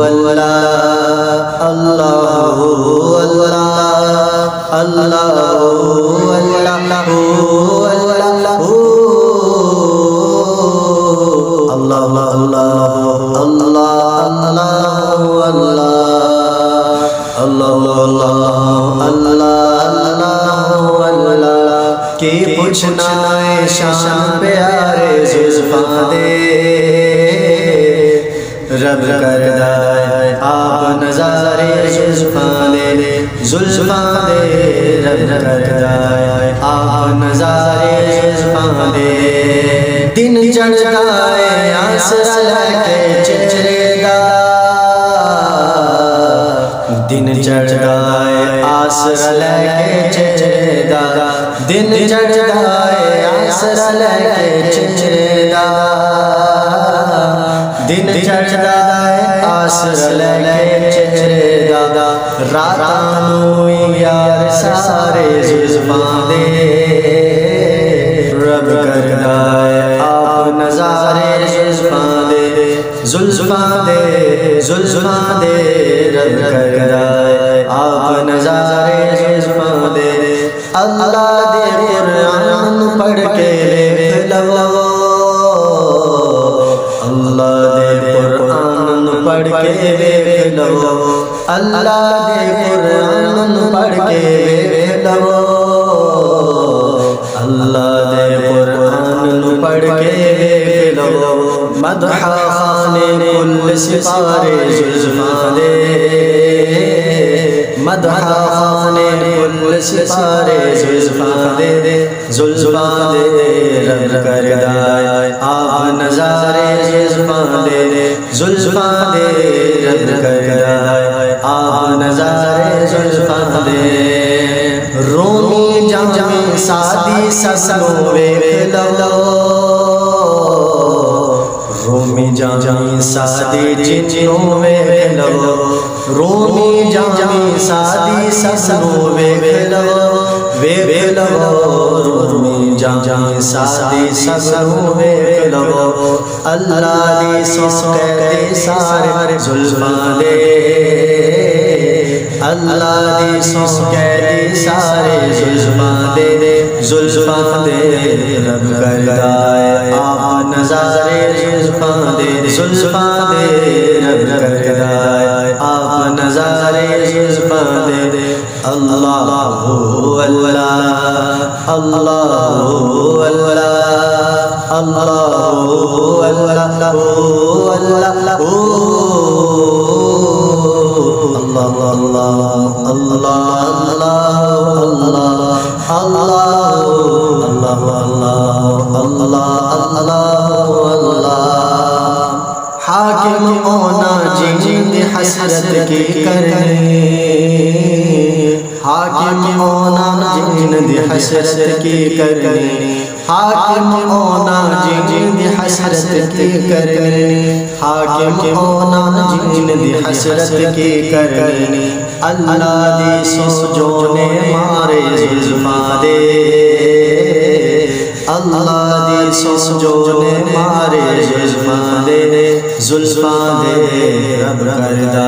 اللہ اللہ اللہ اللہ کی پوچھنا ہے شان پیارے زلفاں دے رب کردہ آپ نظارے زلفاں دے زلفاں دے رب کردہ آپ نظارے زلفاں دے دن چڑھتا ہے آسرا لے چہرے دا دن چڑھتا ہے آسرا لے چہرے دا دن چڑھتا ہے آسرا لے چہرے دا دن چڑھتا ہے آسرا لے چہرے دا راتاں یار سارے زلفاں دے رب کردہ آپ نظارے زلفاں دے زلفاں دے زلفاں دے رب کردہ آپ نظارے زلفاں دے اللہ دے قرآن پڑھ کے لو اللہ دے قرآن پڑھ کے لو اللہ دے قرآن پڑھ کے لو اللہ دے قرآن پڑھ کے لو مدح خانے کل سپارے زلفاں دے مدح خانے کل سپارے زلفاں دے زلفاں دے رب کردہ آپ نظارے زلفاں دے زلفاں دے رب کردہ آپ نظارے زلفاں دے رومی جامی سادی سسنو ویکھ لو رومی جامی سادی جنوں ویکھ لو رومی جامی سادی سسنو ویکھ لو رومی جامی سادی سسنو ویکھ لو اللہ دی سوکے سارے زلفاں دے اللہ دی سوکے سارے زلفاں دے زلفاں دے رب کردہ آپ نظارے زلفاں دے زلفاں دے رب کردہ آپ نظارے زلفاں دے اللہ اللہ اللہ حاکم ہونا جن حسرت کی کرنی حاکم ہونا جن حسرت کی کرنی حاکم ہونا جن حسرت کی کرنی حاکم ہونا جن حسرت کی کرنی اللہ دی سوجوں نے مارے زلفاں دے اللہ دی سوجوں نے مارے زلفاں دے زلفاں دے رب کردہ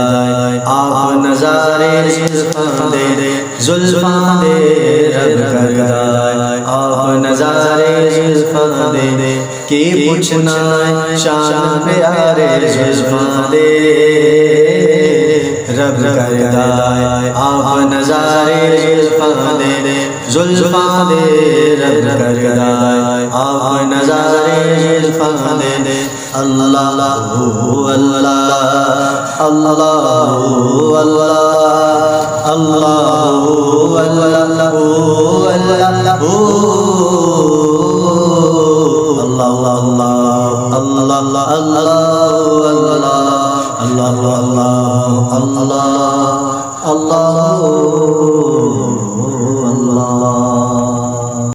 آپ نظارے زلفاں دے زلفاں دے رب کردہ آپ نظارے زلفاں دے کی پوچھنا شان پیارے زلفاں دے رب کردہ آپ نظارے زلفاں دے زلفاں دے رب کردہ آپ نظارے زلفاں دے اللہ اللہ اللہ اللہ